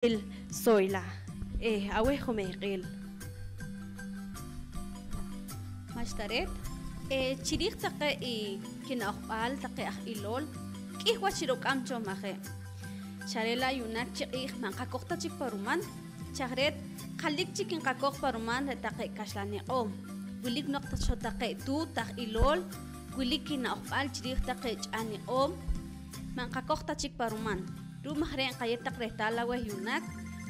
el soyla awejo meqil Mashtaret chirij taqe kinaqb'al taqe aj ilol k'ih wachirok amcho maje charela yunak chiq'ij manqakojta chik paruman chajret qalik chik inqakoj paruman re taqe kaxlaniq'om wilik noqta cho taqe tu taj ilol wilik kinaqb'al chirij taqe ch'aniq'om manqakojta chik paruman ru majren qayet taq rehtal aweh yunak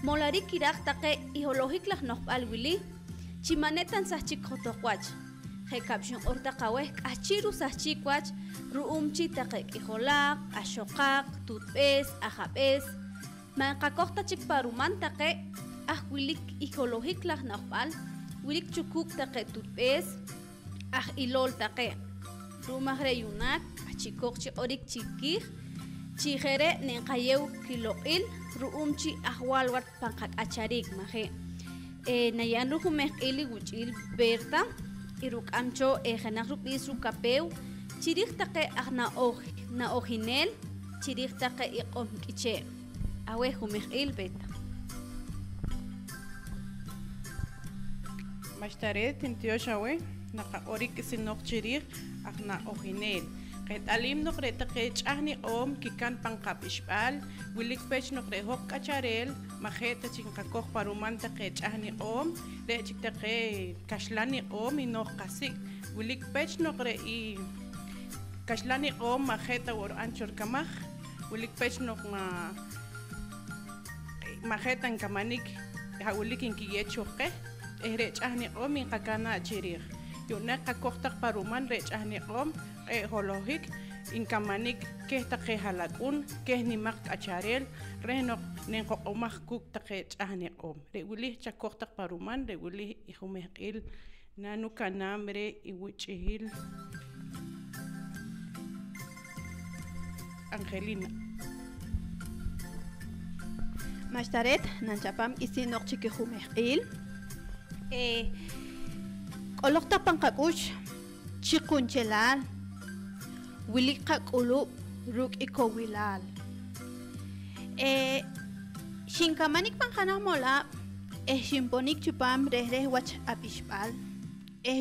molarik kiraj taqe iholojik laj noqb'al wili chimanetan saj chik jotoqwach Hekapshun orta kaweh kachiru sahchik wach ruumchi taqe k'ijolaq axoqaq tutb'es ajab'es manqakojta chik paruman taqe aj wilik iholojik laj noqb'al wilik chukuk taqe tutb'es aj ilol taqe rumaj re yunak achikoj chi orik chikij chijere nenqayew kiloq'il ruumchi ajwalwat panqak'acharik maje nayan rujumej q'ili wuch'il berta iruk'amcho janaj rub'is rukapew chirij taqe aj na'ojinel chirij taqe iq'om k'iche' aweh jumej q'il beta Mashtaret tintiox aweh naqa'orik sinoj chirij aj na'ojinel qet'alim no'j re taqe ch'aj niq'om kikan panqab'ixb'al wilik pech no'j re hoj k'acharel maje tachik qakoj paruman taqe ch'aj niq'om re chik taqe kaxlan niq'om y noj qasik wilik pech no'j re i kaxlan niq'om maje taworan chorkamaj wilik pech no'j maje tan kamanik jawilik inkiye chojqej re ch'aj niq'om inqakana chirij yunak qakoj taq paruman re ch'aj niq'om holojik inkamanik keh taqe halak'un keh nimaq k'acharel reh no'j nenqoq'omaj kuk taqe ch'aj niq'om re wilij chakoj taq paruman re wilij ijumej q'il nanu kanam re iwuch'ijil Angelina Mashtaret nanchapam isinok chiki jumej q'il k'olok taq panqak'ux chiqunchelal wilik qak'ulub' ruk' ikowilal xinkamanik panjanaj molab' xinponik chupam reh wach ab'ixb'al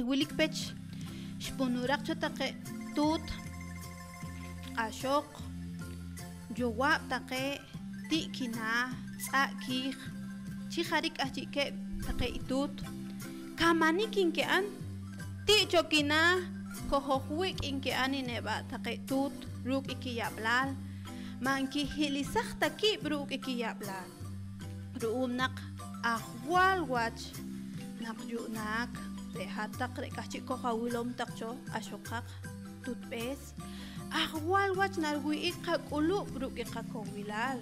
wilik pech xpunuraq cho taqe tut q'axoq yowab' taqe ti'kinaj tz'ak kij chijarik ajchike' taqe itut kamanik inke'an ti'chokinaj kojojwik inke'an ineb'a taqe tut ruk' ikiyab'lal man kijilisaj takib' ruk' ikiyab'lal ru'um naq ajwal wach naq yu'nak re jataq re kajchi' kojawilom taq cho axoqaq tutb'es ajwal wach narwi'ik qak'ulub' ruk' iqakowilal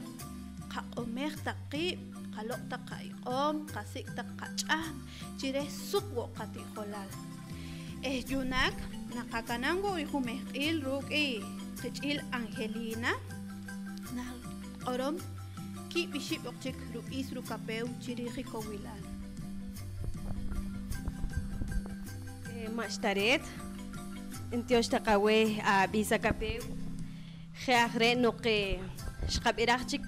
qaq'omej taq qiib' qaloq' taq qa'iq'om qasik' taq qach'aj chireh suq wo' qati'jolal yunak naqakanan wo ijumej q'il ruk' qich'il Angelina naq'orom kib'ixib' oqchik rub'is rukapew chirij ikowilal Mashtaret intiox taqaweh ab'isa kapew je'aj re no'j xqab'iraj chik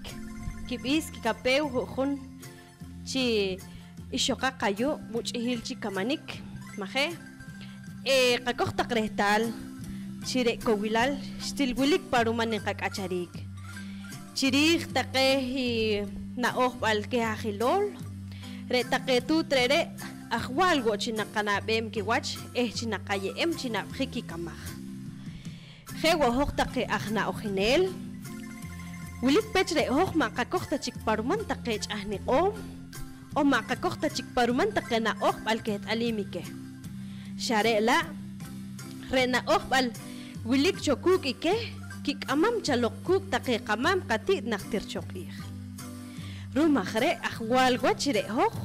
kib'is kikapew ju'jun chi ixoqaq qayu' wuch'ijil chi kamanik maje qakoj taq rehtal chire kowilal xtilwilik paruman inqak'acharik chirij taqe na'ojb'al keh ajilol re taqe tut re ajwal wo chinaqanab'em kiwach chinaqaye'em chinab'jik kikamaj je' wo hoj taqe aj na'ojinel wilik pech re hoj maqakoj tachik paruman taqe ch'aj niq'om o maqakoj tachik paruman taqe na'ojb'al keht'alim ikeh xare'la' re na'ojb'al wilik chokuk ikeh kik'amam chaloq kuk taqe qamam qati' naqtir choq'ij rumaj re ajwal wach re hoj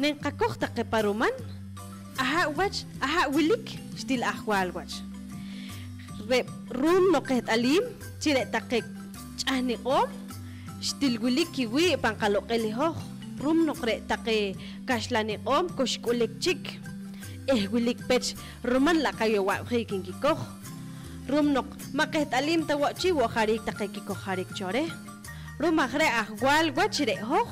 nenqakoj taqe paruman aja' wach aja' wilik xtil ajwal wach re rum noqeht'alim chire taqe ch'aj niq'om xtil wilik kiwi' panqaloq'el hoj rum no'j re taqe kaxlan niq'om koxk'ulek chik wilik pech ruman la qayowab'jik inkikoj rum no'j maqeht'alim tawa' chi wo jarik taqe kikojarik chore rumagre ahwal wachire hoch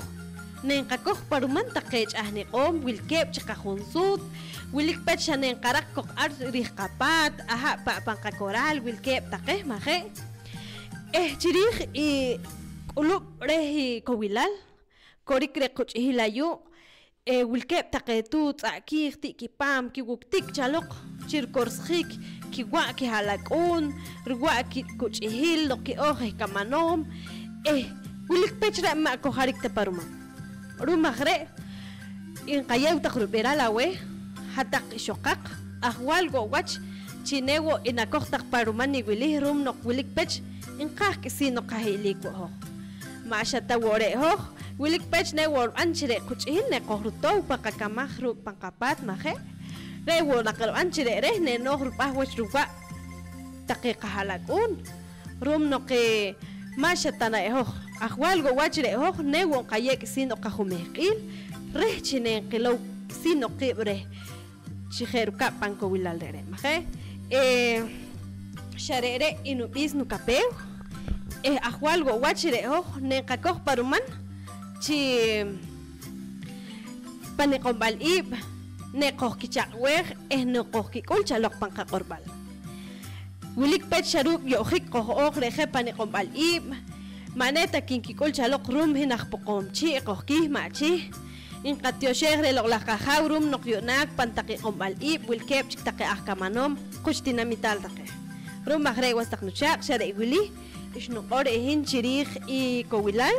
nenqakoq paruman taqech ahniqom wilkeb chiqajunsut wilik pech nenqaraq koq ar riqapat aha pa panqakoral wilkeb taqej maje chirij y ulub rehi kowilal korik re qochhilayu wilkeb taqetu tsakij tikipam kiwuktik chaloq chirkorsjik kiwa ki halakun ruwa ki kuchihil lo ki oje kamanom wilik pechra ma koharik te paruman rumagre in qayaw taqrubera lawe hataq shoqaq ahwal go wach chinewo inakojtaq paruman ni wilih rum nok wilik pech in qaj kisino qahilik wo ma shata wore ho wilik pech ne wor anchire kuchihil ne qohruto paqakamaj ru panqapat maje re wo naqal anchire re ne no rupah wach ruwa taqiqa halakun rum no que mashatana ho ahwal go wachre ho ne wo qayek sino qahumehqil re chine qilaw sino qibre chijeru ka panko wilal re maje sharere inubis nu kapeu ahwal go wachre ho ne qakoj paruman chi paniqombal ib ne qoj kichaqwej ne qoj kikul chaloq panqa qorbal wilik pech sharub yoxik qoj ogre je paniqombal ib maneta kin kikul chaloq rum hinaj poqom chi qoj kih machi in qatyoshej re loqlaj qajawrum noqyonak pantaqi qombal ib wilkeb chiktaqi ajkamanom qushtinamital taqe rum majre wastaq nuchaq share wili ishnuqor ehin chirij y kowilal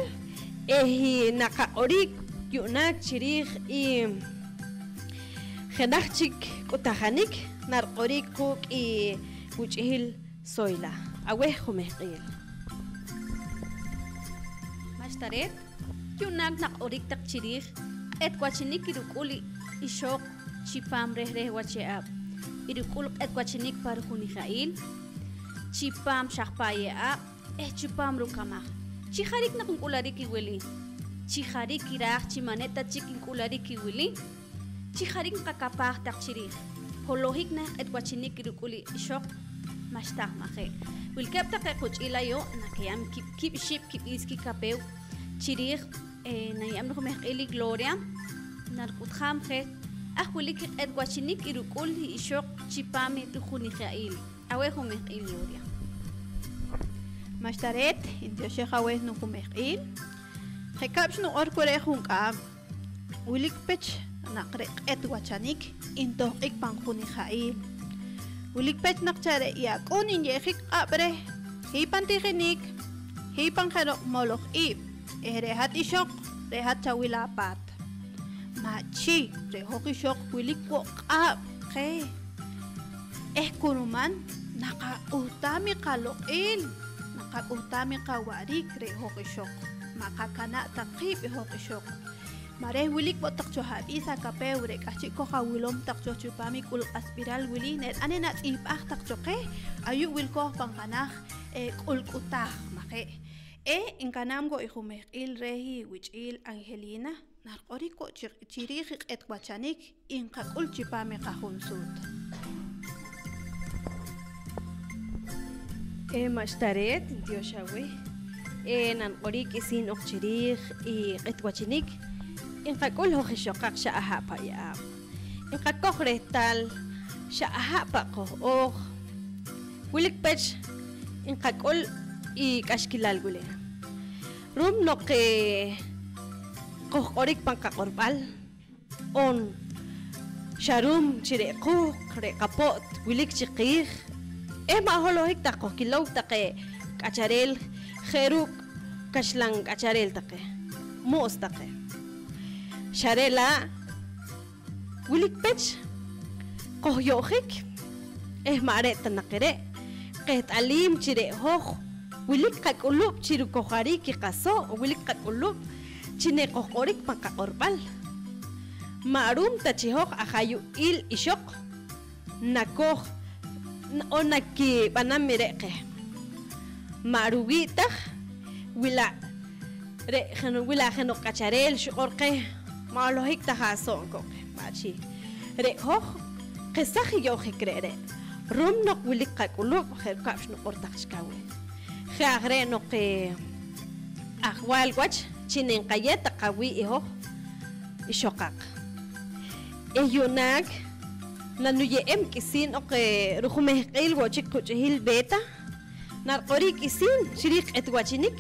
naqa orik yunak chirij y jenajchik kutajanik nar orik kuk y wuchihil soyla awej jumehqil Mashtaret yunak naq orik taq chirij etwachinik irukuli ishok chipam reh wacheab irukul etwachinik par junijail chipam shaqpayeab chipam rukamaj chijarik nakunkularik iwili chijarik iraj chimaneta chikinkularik iwili chijarik qakapaj taq chirij jolojik na etwachinik irukuli ishok mashtaq maje wilkeb taq quch'ilayo nakayam kib ship kib iski kapeu chirij nayam rumehqili gloria narkutjam je ahwilik etwachinik irukul ishok chipami rujunijail awe humehqil gloria Mashtaret, indio shekawes no kumehqil. Hekapsh no orkore hunkab. Wilik pech naqre et wachanik into ik pankhuni khail. Wilik pech naqchare yakun injehik abre. Hi pantigenik. Hi pankhero molok ib. Rehat ishok, rehat chawilapat. Machi, rehok ishok wilik wo qab. Khe. Kuruman naka utami qalokil. Utami kawarik re hokishok makakana takip hokishok mare wilik botak chohab isa kapeu re kachiko kawilom tak chochupami kul aspiral wili net anena ipah tak choke ayu wilko pangkanah kul kutah make inkanam go ihumehil rehi wichil Angelina narqori ko chirij etwachanik inkakul chipami qahunsut Mashtaret intio shawe nan qorik isin oqchirij y qitwachinik inqakul ho xishoqaq sha'aha pa ya inqakoj retal sha'aha pa qoj wilik pech inqakul y kashkilal wile rum noqe qoj qorik panqaqorbal on sharum chirequ qreqapot wilik chiqij ma holohik taqo kilaw taqe kacharel kheruk kashlang kacharel taqe mos taqe sharela wilik pech qohyohik mare tanaqere qet alim chire hoj wilik qakulub chiru kohari ki qaso wilik qakulub chine qohorik panqaqorbal marum tachihoj ahayu il ishok nakoj onaki banamireqe marugita wila re khano wila khano kacharel shorqe malohik tahaso ko machi re ho qisakh yo khikrere rum nok wilik qakulub kher kapsh no qortaqshkawe khagre no qe ahwal wach chinen qayeta qawi iho ishokak eyunak nanuye kisin oke ruhumeh qil wochik kuchhil beta narqori kisin shiriq etwachinik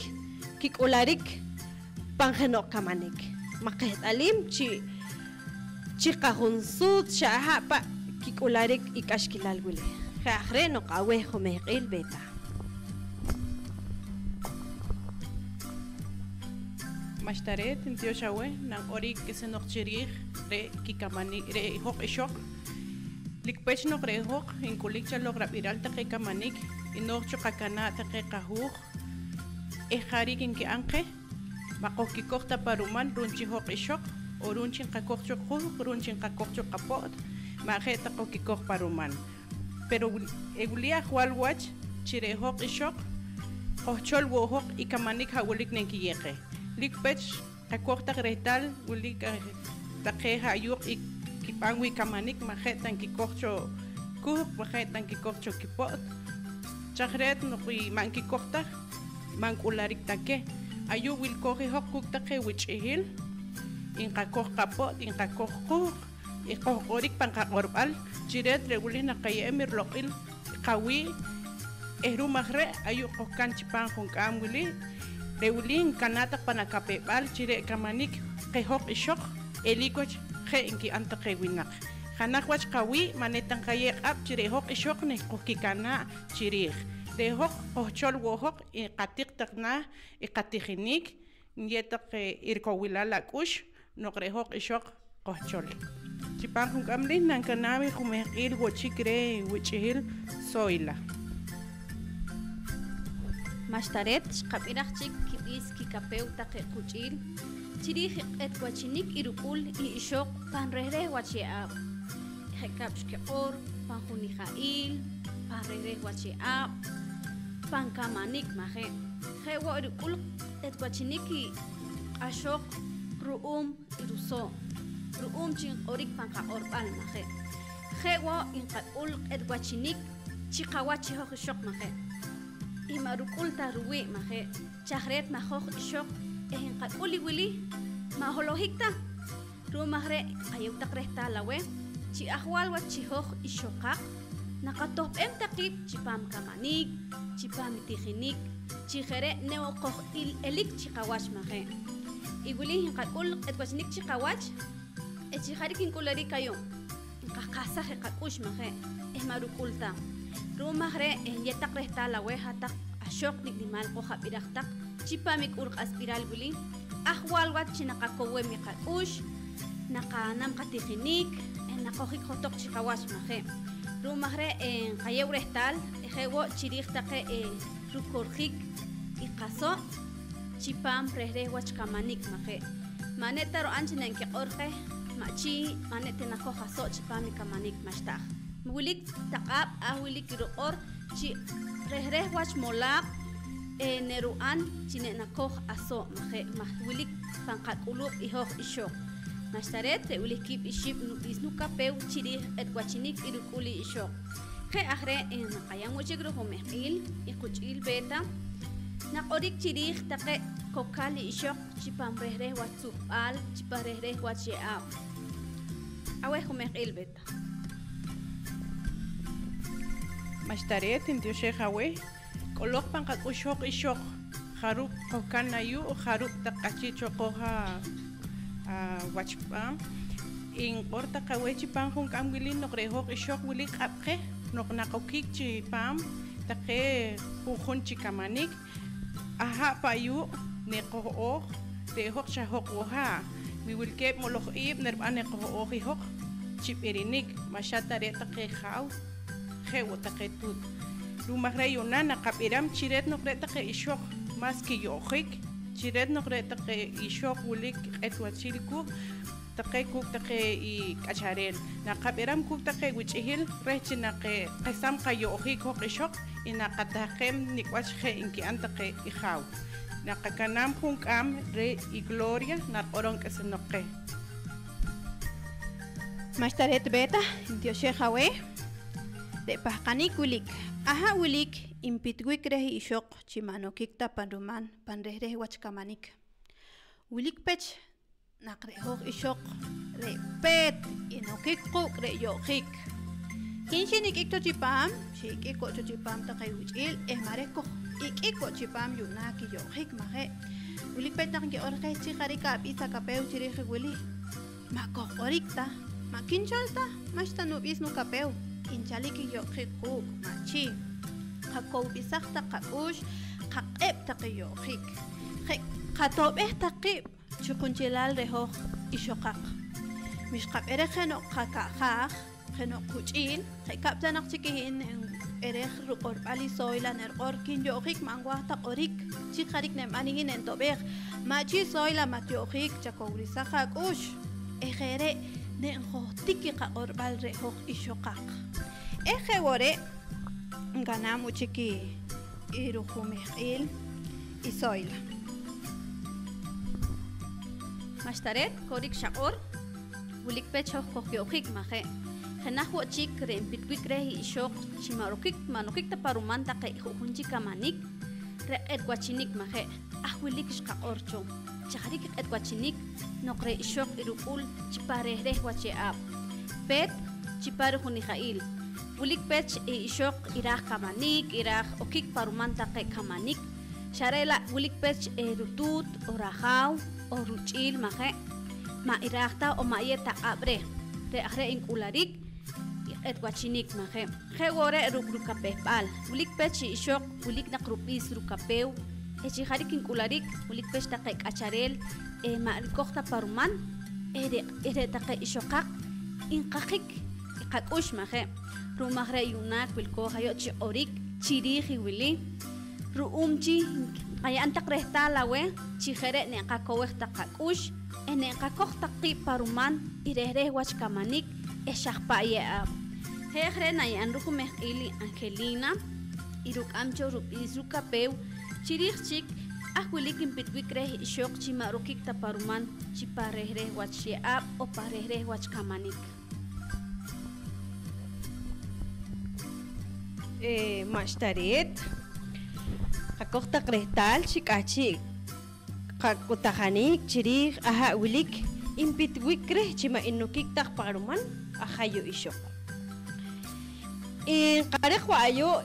kikularik panjeno kamanik maqet alim chi qahunsut shahapa kikularik ikashkilal wile khahre no qawe humeh qil beta Mashtaret intio shawe nang ori kisenok chirih re kikamani re hok ishok likpech no re hok inkulik chalo rapiral ta kamanik inok chokakana ta kahuk harik inki anke makok kikok ta paruman runchi hok ishok o runchin kakok chokuk runchin kakok chokapot mahe ta kikok paruman pero egulia hwal wach chire hok ishok ochol wo hok ikamanik hawulik nenkiyeke likpech kakokta retal ulik takeha ayuk ikipangwi kamanik mahetan kikokcho kuk mahetan kikokcho kipot chakret no kui man kikokta man kularik take ayu wil kohi hok kuk take wichihil in kakok kapot in kakok kuk ikokorik pangkakorbal chiret reguli na kaya emir lokil kawi eru mahre ayu kokan chipang hongkam wili Reulin kanata panakapebal chire kamanik kehok ishok elikoch ke inki anta kewinak kanakwach kawi manetan kaye ap chire hok ishok ne kokikana chirih de hok ochol wohok e katik takna e katihinik yetak irkowila lakush no krehok ishok kochol chipang hung kamlin nang kanami kumehil wochikre wichihil soila Mashtaret shqapiraq chik kib'is kikapeu taqe quch'il chirij etwachinik iruk'ul i'ixoq pan rejrej wache'ab' jek'ab' xkeq'or pan junija'il pan rejrej wache'ab' pan kamanik maje' jewa' iruk'ul etwachinik q'axoq ru'um iruso' ru'um chinq'orik pan qaq'orb'al maje' jewa' inqak'ul etwachinik chiqawach chihoj ixoq maje' imarukul taruwi maje chahret mahoj ishok ehin qakuli wili maholohikta ru mahre ayutak rehta lawe chi ahwal wa chihoj ishokaq naqatoh em taqib chipam kamanik chipam tijinik chijere neoqoj elik chiqawach maje iwili hin qakul etwachnik chiqawach echijarik inkulari kayo qaqasa qakush maje ehmarukulta rumahre yetak rehta la weha tak ashok nikdimal ko habiraqtak chipamik urq aspiral wili ahwal wat chinaqakowe miqaush naqanam qatijinik naqojik hotok chiqawash maje rumahre qayew rehtal jewo chirij taqe rukorjik iqaso chipam rehre wach kamanik maje maneta ro anchinen ke orqe machi manete naqojaso chipami kamanik mashtaj Wilik takap wilik ruor chi reh wach molak neruan chine nakoh aso maje wilik panqakuluq ihoj ishok mashtaret wilik kip ishib isnu kapeu chiri etwachinik irukuli ishok je ahre naqayam wachigru homehil iquchil beta naqorik chirij taqe kokali ishok chipam reh watsubal chipam reh wacheab awe homehil beta Mashtaret intio shehawe kolok pankakushok ishok haruk kokanayu haruk takachicho koha wachpam in porta kawe chipam hung kam wili nok rehok ishok wili kapke nok nakokik chipam take puhun chikamanik aha payu nekoh rehok shahok woha mi will kep molok ib nerbane koh hihok chipirinik mashataret take khaw jewo taketut rumahre yona naqapiram chiret noqre taqe ishok mas ki yohik chiret noqre taqe ishok wulik etwachilku taqe kuk taqe I kacharel naqapiram kuk taqe wichihil rechinaqe qesam qayohik hoq ishok inaqataqem nikwach je inki antaqe ihaw naqakanam punkam re I gloria naqoron kesenoqe Mashtaret beta intio shehawe de pahkanik wilik aha wilik impitwik reh ishok chimanokik tapanruman panreh wachkamanik. Wilik pech nakrehok ishok repet inokik kuk re yokik. Kinshinik ikto chipam, shikiko chipam takay wichil, mareko ikiko chipam yunaki yokik mahe. Wilik pech nakki orkay chikarika isa kapeu chirih wili. Makok orikta, makinchalta, mashta nubis no kapeu. Inchaliki yokik kuk machi. Kakow bisak takabush, kakep takayokik. Katobeh takip, chukunchilal rehok ishokak. Mishkap erejeno kakakak, jeno kuchil, kaptanak chikihin erej rukor soila nerkor kin yokik mangwa takorik, chikarik nemaningin entobeh, machi soila matyokik chakowrisakak ush, ejere nenjotiki kaorbal rehok ishokak. Ejewore ganamos chiqui irujumejil y soila. Mashtaret korik shakor wulik pecho kokyokik mahe. Henahwo chik re pitwik rehi ishok chimarokik manokik taparuman take hunji kamanik re edwachinik mahe. Ahwilik shkaorcho. Charik edwachinik nokre ishok irukul chipare rehwache ab. Pet chipare hunijail. Wulik pech ishok irah kamanik, irah okik paruman take kamanik. Sharela wulik pech rutut orahaw o ruchil mahe. Ma irahta o maeta abre. Re ahre inkularik edwachinik mahe. Hegore rukapepal. Wulik pech ishok wulik nakrupis rukapeu. Echiharik inkularik wulik pech take kacharel ma rikokta paruman. Ere take ishokak inkakik ikakush mahe. Rumahre yunak wilko hayo chi orik chiriji wili ruumchi ay antak rehta lawe chijere ne kakoweh takakush ene kakok taki paruman ireh wach kamanik eshakpa ya hegre na yan rukumeh ili Angelina iruk amcho rupis rukapeu chirich ahwilik impitwik reh ishok chimarukik taparuman chipareh wach ya o pareh wach kamanik. Mashtaret kakokta kristal chikachi kakutahanik chirih aha wilik impitwik kreh chima inukik tak paruman ahayo ishok qareh ayo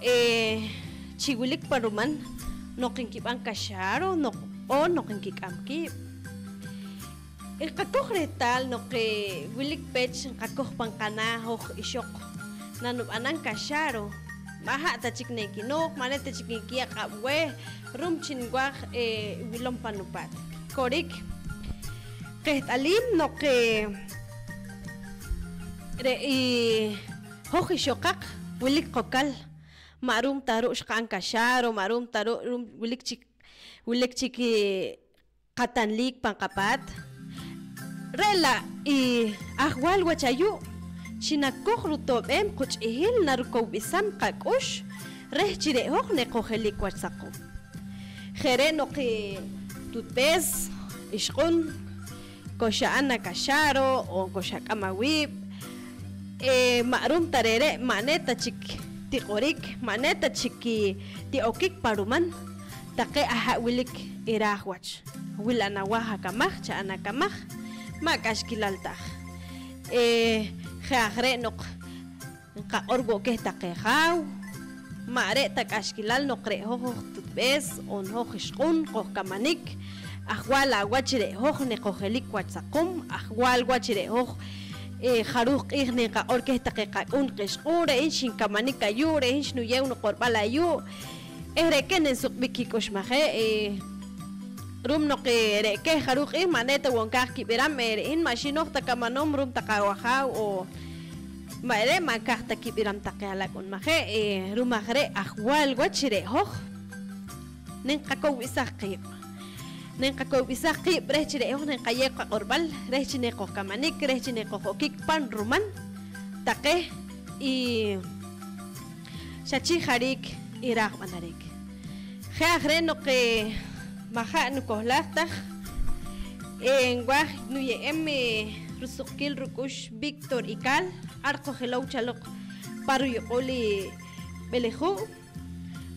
chiwilik paruman nokinkip ang kasharo nokinkik amkip kakok kristal noki wilik pech kakok pangkanahok ishok nanub anang kasharo maha tachik ne kinok mane tachik kia kabwe rum chingwag wilom panupat korik ket alim no ke re hoji shokak wilik kokal marum taru shkan kasharo marum taru rum wilik chiki katanlik pangkapat rela ahwal wachayu Chinakok rutobem kuch ihil naruko bisam kakush reh chire hok ne kohelik watsako. Jere no que tutbes ishkun koshaan nakasharo o koshak amawib marum tarere maneta chik tikorik maneta chiki tiokik paruman take aha wilik irahwach wilana waha kamah cha anakamah makashkilaltah Jagre nok ka orgo ke takejaw mare takashkilal no creho tutbes on hojishkun kamanik ahwala wachire hoj ne kojelik watsakum ahwal wachire hoj jaruq igne ka orke takekun qishqure inshin kamanik ayure inshnu yew no qorbala yu ereken subiki koshmaje rum no que ke jaruq maneta wonkak kiberam in mashino takamanom rum takawaja o mare makak takibiram takala kun maje rumagre ahwal wachire hoj nen qako wisaqi nen qako wisaqi brechire hoj nen qaye qorbal rechine ko kamanik rechine ko kik pan ruman take y shachi harik iraq manarik jagre no que maha nukohlaktaj en waj nuye rusukil rukush Víctor Ikal arko helou chalok paru yoli beleju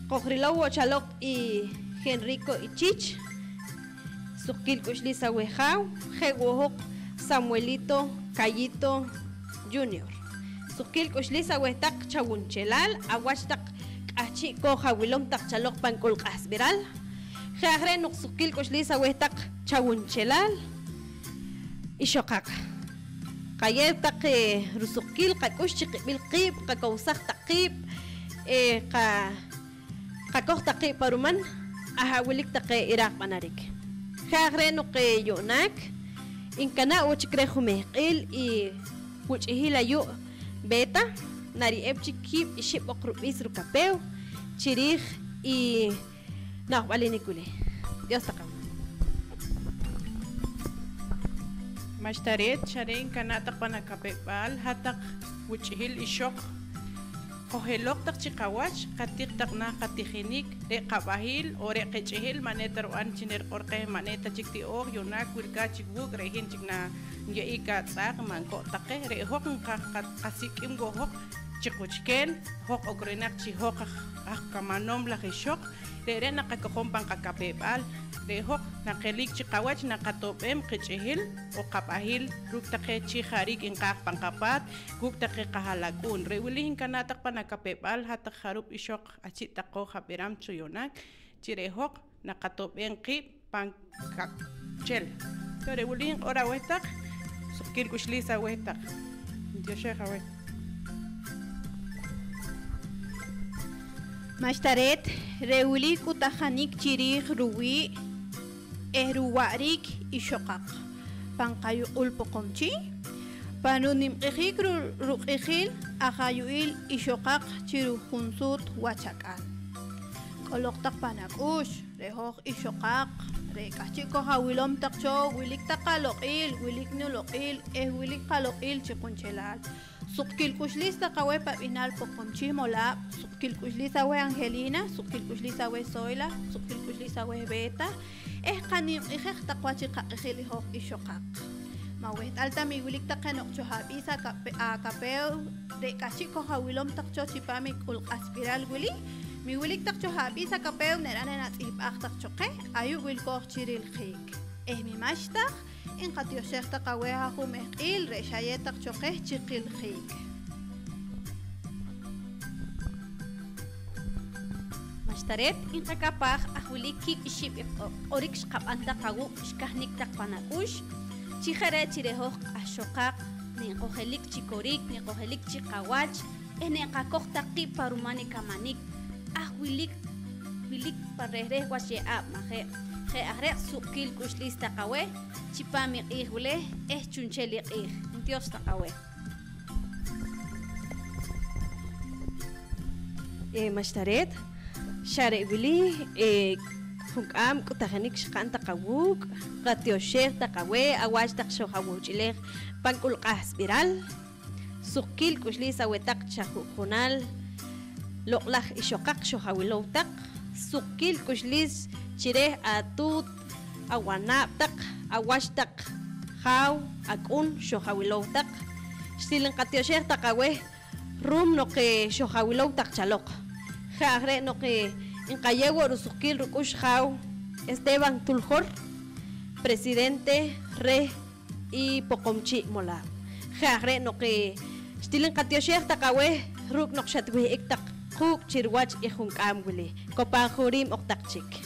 Cojrilowo Chalok y Henrico Ichich, Sukil Kushlisa Wejau, Jewohok, Samuelito Cayito Jr. Sukil Kushlisa Wehtak Chawunchelal, Awashtak Achi Koja Wilom Tak Chalok Pankul Kasbiral, Jagre Nuk Sukil Kushlisa Wehtak Chawunchelal, Ishokak. Kayetak Rusukil Kakushik Bilkib, Kakausak Takib, Kakok Takib Paruman, Ahawilik Take Irak Panarik. Jagre no que yonak, Inkana Uchkrehumekil y Uchihila Beta, Nari Epchikip y Ship Okrupis Rukapeu, Chirij y Nahualinicule. Dios te acaba. Mashtaret, Sharen, Kanatak Panakapepal, Hatak, Wichihil, Ishok, Kohelok, Tak Chikawach, Katik Takna, Katihinik, Rekabahil, or Rekechihil, Manetar, Anchiner, Orke, Maneta Chikti Or, Yonak, Wilka Chikbuk, Rehin Chigna, Yaika Tzak, Manko Take, Rehok, Kasikim Gohok, Chikuchken, Hok Okrenak Chihok, Kamanom, Lahishok, Rena Kakahompan Kakapepal. Rehok nakelik chikawach nakatopem kechehil o kapahil ruktake chiharik inkak pangkapat guktake kahalakun rewilihin kanatak panakapepal hatak harup ishok achitako hapiram chuyonak chirehok nakatopem ki pangkachel rewilihin ora wetak sukir kushlisa wetak Diosheja we Mashtaret rewili kutahanik chirih ruwi Eruwarik Ishokak Pankayu Ulpokomchi Panunim Ejik Rukijil Akayuil Ishokak Chiru Hunsut Wachakan Koloktak Panakush Rehok Ishokak Rekachiko Hawilom Takcho Wilik Takalokil Wilik Nulokil Wilik Kalokil Chikunchelal Sukil Kushlista Kawe Papinal Pokomchi Mola Sukil Kushlisa we Angelina Sukil Kushlisa we Zoila Sukil Kushlisa we Beta Kanim Takwachi Kakiliho Ishokak Mawet Alta Migulik Takanok Chohabisa Kapeu de Kachiko Hawilom Takcho Chipamik Ul Aspiral Willy Migulik Takcho Habisa Kapeu Neranat Ib Achtakchoke Ayu Wilko Chiril Hik Mi Mashtach in Katiosek Takaweha Humekil Reshayetak Choke Chikil Hik Mashtaret in kakapah ahuliki iship orik shkapanta kagu shkahnik takpanakush chijere chirehok ashokak ni kohelik chikorik ni kohelik chikawach ene kakok taki parumani kamanik ahwilik wilik parere washe mahe he ahre sukil kushlis takawe chipami ihule chuncheli Dios takawe Mashtaret Share Willy, Hukam, Kutahanik Shan Takawuk, Ratioshek Takawe, Awash Takshohawuchile, Pankul Aspiral, Sukil Kushlisa Wetak Chahunal, Loklach Ishokak Shohawilotak, Sukil Kushlis, Chire Atut, Awanaptak, Awashtak, How, Akun, Shohawilotak, Still in Katioshek Takawe, Room no que Shohawilotak Chalok. Jagre no que en Cayewo Rusukil Rukush Jau Esteban Tuljor, presidente Re y Pocomchi Mola. Jagre no que Stilen Katioshek Takawe Ruk no Shatwi Ektak Kuk Chirwach y Hunkam Wili Kopan Hurim Oktakchik.